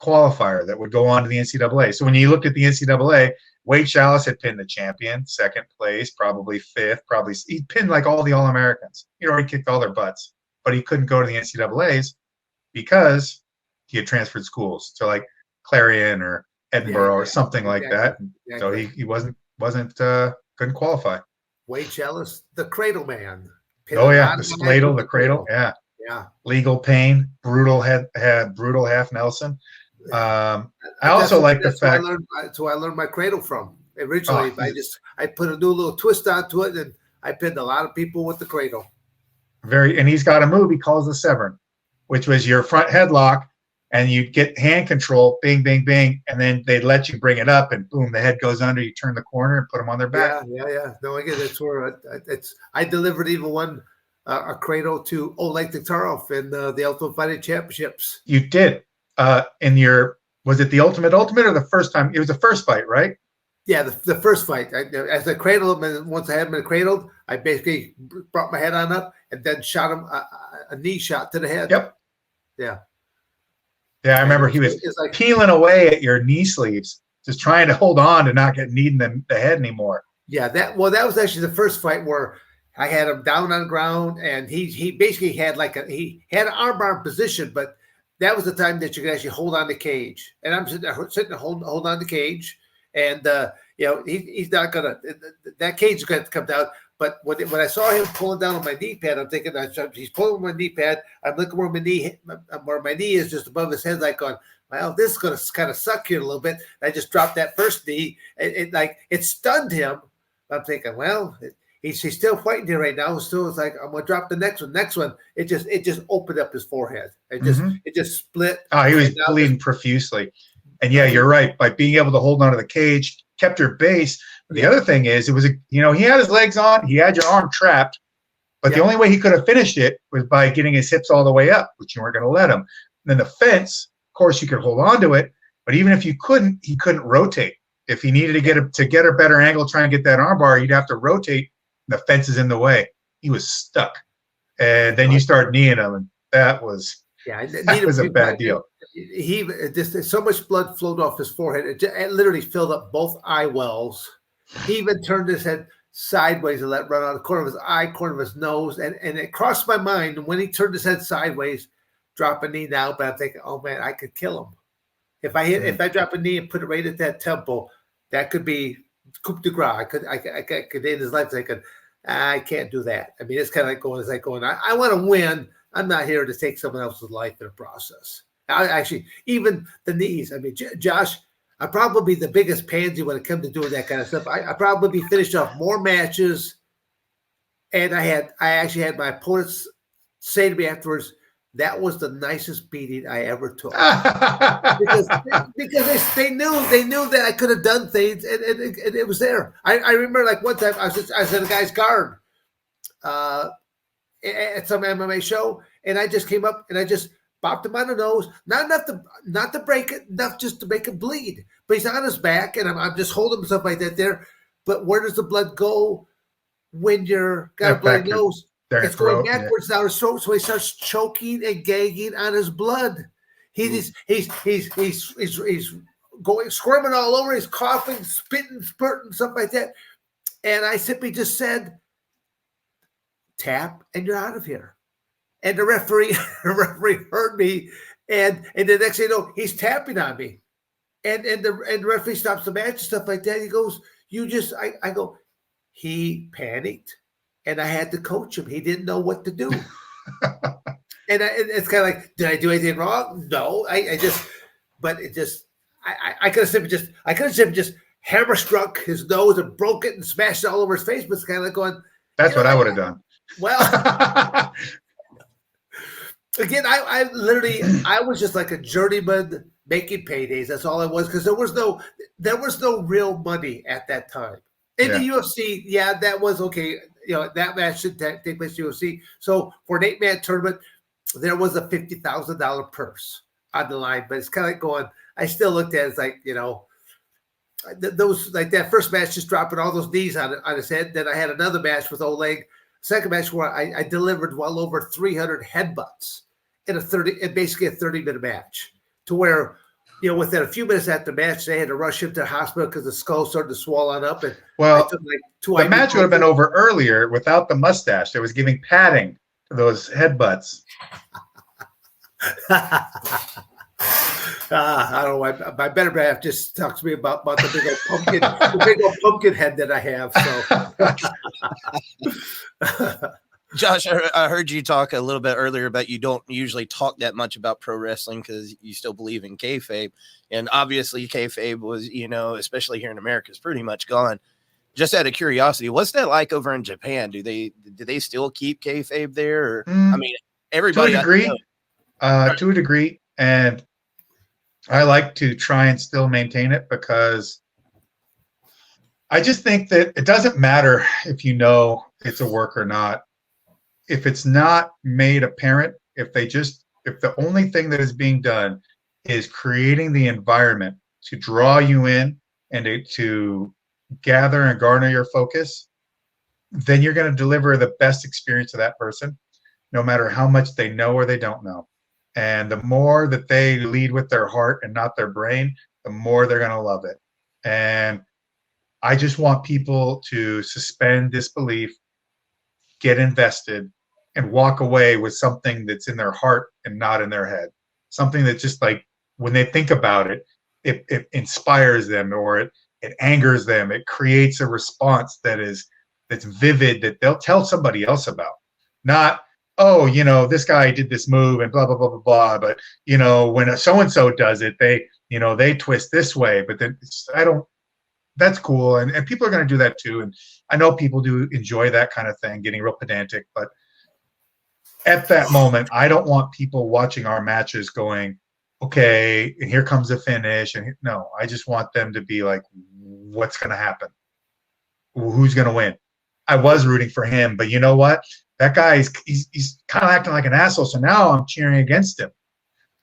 qualifier that would go on to the NCAA. So when you looked at the NCAA, Wade Chalice had pinned the champion, second place, probably fifth, he pinned like all the All-Americans. He already kicked all their butts, but he couldn't go to the NCAAs because he had transferred schools to like Clarion or Edinburgh or something like that. So he wasn't couldn't qualify. Wade Chalice, the cradle man. Oh yeah, the spladle, the cradle. Yeah. Yeah. Legal pain, brutal had brutal half Nelson. I also like the fact that's where I learned my cradle from originally. Oh, I put a new little twist onto it, and I pinned a lot of people with the cradle. and he's got a move he calls the Severn, which was your front headlock, and you get hand control, bing, bing, bing, and then they let you bring it up, and boom, the head goes under. You turn the corner and put them on their back. Yeah. No, again, that's where I delivered even one a cradle to Oleg Taktarov in the Ultimate Fighting Championships. You did was it the Ultimate or the first time? It was the first fight, right? Yeah, the first fight. As I cradled him, and once I had him cradled, I basically brought my head on up and then shot him a knee shot to the head. Yep. Yeah. Yeah, I remember he was like peeling away at your knee sleeves, just trying to hold on to not get kneed in the head anymore. Yeah, that was actually the first fight where I had him down on the ground, and he basically had he had an armbar position, but that was the time that you could actually hold on the cage. And I'm sitting there hold on the cage, and he's not gonna, that cage is gonna come down. But when I saw him pulling down on my knee pad, I'm thinking he's pulling on my knee pad. I'm looking where my knee is, just above his head, like going, well, this is gonna kind of suck here a little bit. I just dropped that first knee. It stunned him. I'm thinking, well, he's still fighting here right now. So it's like, I'm gonna drop the next one. Next one, it just opened up his forehead. It just split. Oh, he was bleeding profusely. And yeah, you're right. By being able to hold onto the cage, kept your base. But the other thing is, it was he had his legs on, he had your arm trapped, but the only way he could have finished it was by getting his hips all the way up, which you weren't going to let him. And then the fence, of course, you could hold on to it, but even if you couldn't, he couldn't rotate. If he needed to get a better angle, try and get that arm bar, you'd have to rotate. The fence is in the way. He was stuck, and then you start kneeing him, and that was a bad deal. So much blood flowed off his forehead. It literally filled up both eye wells. He even turned his head sideways and let run out of the corner of his eye, corner of his nose, and it crossed my mind when he turned his head sideways, drop a knee down. But I'm thinking, oh man, I could kill him if I drop a knee and put it right at that temple. That could be coup de grace. I could end his life thinking, I can't do that. I mean, it's kind of like going. I want to win. I'm not here to take someone else's life in the process. Even the knees. I mean, Josh, I'd probably be the biggest pansy when it comes to doing that kind of stuff. I probably finished off more matches, and I actually had my opponents say to me afterwards, that was the nicest beating I ever took. because they knew that I could have done things, and it was there. I remember like one time I was in a guy's guard at some MMA show, and I just came up and I just bopped him on the nose, not to break it, enough just to make him bleed. But he's on his back, and I'm just holding him stuff like that there. But where does the blood go when you're got a bloody nose? It's going backwards down his throat, so he starts choking and gagging on his blood. He's going squirming all over. He's coughing, spitting, spurting, stuff like that. And I simply just said, "Tap, and you're out of here." And the referee heard me, and the next thing you know, he's tapping on me, and the referee stops the match and stuff like that. He goes, I go, he panicked. And I had to coach him. He didn't know what to do. And it's kind of like, did I do anything wrong? No, I could have simply just hammer struck his nose and broke it and smashed it all over his face. But it's kind of like going, that's what I would have done. Well, again, I was just like a journeyman making paydays. That's all I was, because there was no real money at that time. In the UFC, that was okay. That match should take place in the UFC. So for an 8-man tournament, there was a $50,000 purse on the line. But it's kind of like going, I still looked at it as like, those, like that first match, just dropping all those knees on his head. Then I had another match with Oleg, second match where I delivered well over 300 headbutts in basically a 30-minute match, to where, within a few minutes after the match, they had to rush him to the hospital because the skull started to swell on up. And the match would have been over earlier without the mustache. They was giving padding to those headbutts. I don't know. My better half just talks to me about the big old pumpkin head that I have. So, Josh, I heard you talk a little bit earlier about you don't usually talk that much about pro wrestling because you still believe in kayfabe. And obviously kayfabe was, especially here in America, is pretty much gone. Just out of curiosity, what's that like over in Japan? Do they still keep kayfabe there? Or, I mean, everybody to a degree. And I like to try and still maintain it because I just think that it doesn't matter if you know it's a work or not. If it's not made apparent, if the only thing that is being done is creating the environment to draw you in and to gather and garner your focus, then you're going to deliver the best experience to that person, no matter how much they know or they don't know. And the more that they lead with their heart and not their brain, the more they're going to love it. And I just want people to suspend disbelief, get invested, and walk away with something that's in their heart and not in their head. Something that just like when they think about it, it inspires them, or it angers them. It creates a response that's vivid, that they'll tell somebody else about. Not, oh, this guy did this move and blah, blah, blah, blah, blah. But, when a so-and-so does it, they twist this way. But then that's cool. And people are going to do that too. And I know people do enjoy that kind of thing, getting real pedantic. But at that moment, I don't want people watching our matches going, okay, and here comes the finish. And no, I just want them to be like, what's going to happen? Who's going to win? I was rooting for him, but you know what? That guy, he's kind of acting like an asshole. So now I'm cheering against him.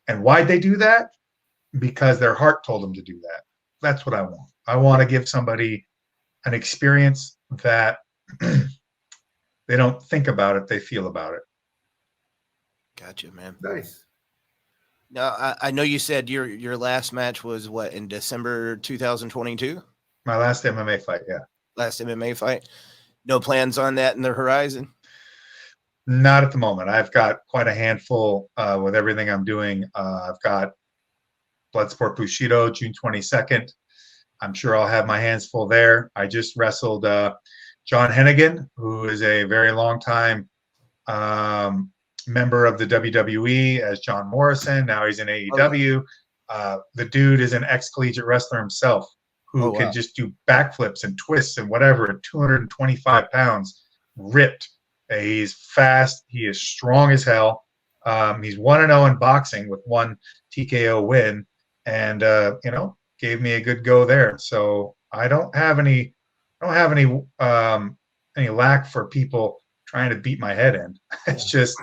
And why'd they do that? Because their heart told them to do that. That's what I want. I want to give somebody an experience that they don't think about it, they feel about it. Gotcha, man. Nice. Now, I know you said your last match was what, in December 2022? My last MMA fight, yeah. Last MMA fight. No plans on that in the horizon? Not at the moment. I've got quite a handful with everything I'm doing. I've got Bloodsport Bushido, June 22nd. I'm sure I'll have my hands full there. I just wrestled John Hennigan, who is a very long time member of the WWE as John Morrison. Now he's in AEW. The dude is an ex-collegiate wrestler himself who can just do backflips and twists and whatever at 225 pounds, ripped. He's fast. He is strong as hell. He's 1-0 in boxing with one TKO win, and gave me a good go there. So I don't have any lack for people trying to beat my head in. It's just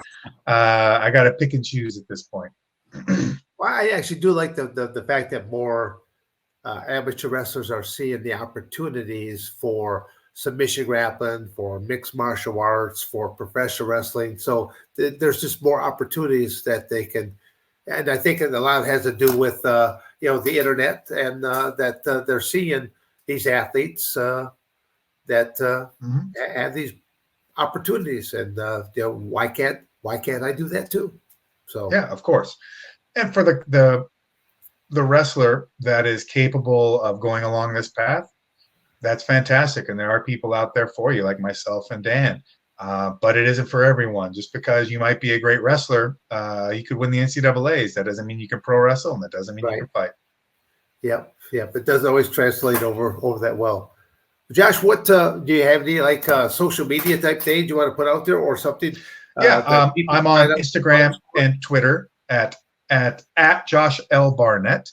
I got to pick and choose at this point. Well, I actually do like the fact that more amateur wrestlers are seeing the opportunities for submission grappling, for mixed martial arts, for professional wrestling. So there's just more opportunities that they can. And I think a lot has to do with the internet, and that they're seeing these athletes that have these opportunities, and why can't I do that too? So yeah, of course. And for the wrestler that is capable of going along this path, that's fantastic. And there are people out there for you, like myself and Dan. But it isn't for everyone. Just because you might be a great wrestler, you could win the NCAAs. That doesn't mean you can pro wrestle, and that doesn't mean you can fight. Yeah. It doesn't always translate over that well. Josh, what do you have any social media type things you want to put out there or something? I'm on Instagram and Twitter at Josh L. Barnett,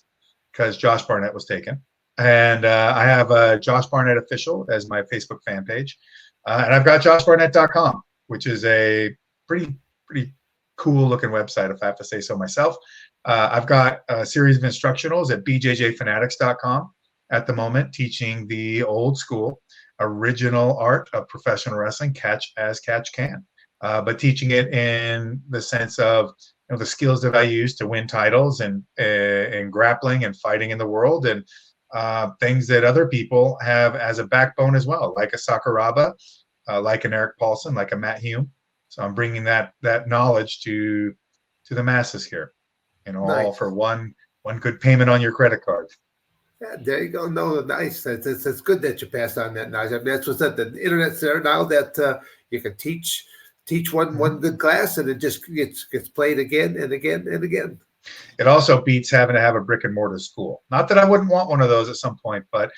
because Josh Barnett was taken. And I have Josh Barnett Official as my Facebook fan page. And I've got joshbarnett.com, which is a pretty cool looking website, if I have to say so myself. I've got a series of instructionals at bjjfanatics.com at the moment, teaching the old school original art of professional wrestling, catch as catch can, but teaching it in the sense of the skills that I use to win titles and grappling and fighting in the world, and things that other people have as a backbone as well, like a Sakuraba, like an Eric Paulson, like a Matt Hume. So I'm bringing that knowledge to the masses here, Nice. All for one good payment on your credit card. Yeah, there you go. No, nice. It's good that you passed on that knowledge. I mean, that's what's that. The internet's there now that you can teach teach one good class, and it just gets played again and again and again. It also beats having to have a brick and mortar school. Not that I wouldn't want one of those at some point, but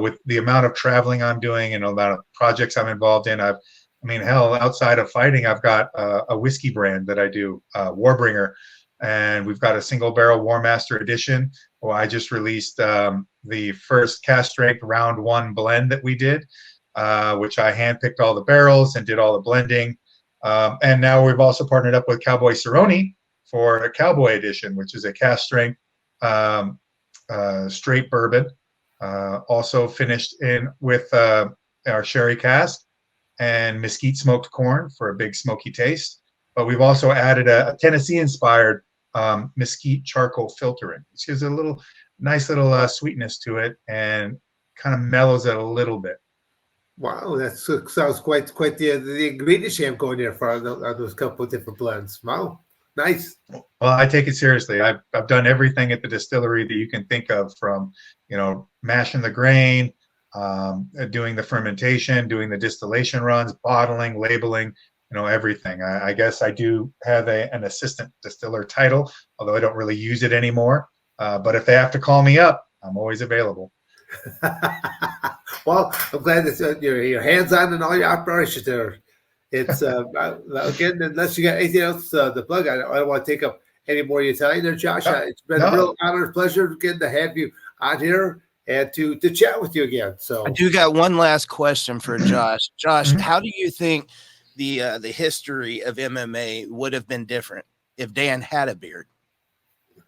with the amount of traveling I'm doing and the amount of projects I'm involved in, hell, outside of fighting, I've got a whiskey brand that I do, Warbringer, and we've got a single barrel War Master edition. Well, I just released the first cast strength round 1 blend that we did, which I handpicked all the barrels and did all the blending. And now we've also partnered up with Cowboy Cerrone for a Cowboy edition, which is a cast strength straight bourbon, also finished in with our sherry cask and mesquite smoked corn for a big smoky taste. But we've also added a Tennessee-inspired mesquite charcoal filtering, which gives a nice little sweetness to it and kind of mellows it a little bit. Wow, that sounds quite the ingredients you have going there for those couple of different blends. Wow, nice. Well, I take it seriously. I've done everything at the distillery that you can think of, from mashing the grain, doing the fermentation, doing the distillation runs, bottling, labeling, everything. I guess I do have an assistant distiller title, although I don't really use it anymore. But if they have to call me up, I'm always available. Well, I'm glad that you're hands-on in all your operations there. It's again, unless you got anything else to plug, I don't want to take up any more of your time there, Josh. It's been a real honor and pleasure getting to have you on here and to chat with you again. So I do got one last question for Josh. Josh, how do you think the history of MMA would have been different if Dan had a beard?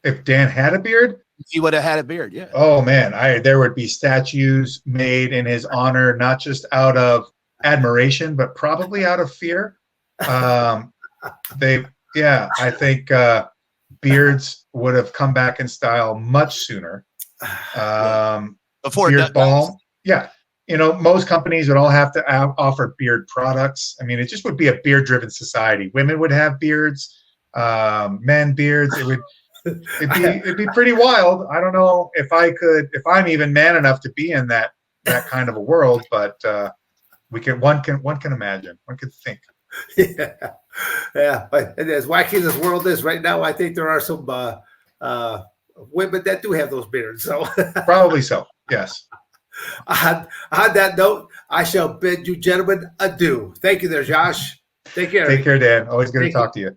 If Dan had a beard? He would have had a beard, yeah. Oh man, there would be statues made in his honor, not just out of admiration, but probably out of fear. I think beards would have come back in style much sooner. Before beard balm, most companies would all have to offer beard products. I mean, it just would be a beard-driven society. Women would have beards, men beards. It'd be pretty wild. I don't know if I'm even man enough to be in that kind of a world, but one can imagine, one can think. Yeah. But as wacky as this world is right now, I think there are some women that do have those beards. So probably so. Yes. On that note, I shall bid you gentlemen adieu. Thank you there, Josh. Take care. Take care, Dan. Always good to talk to you.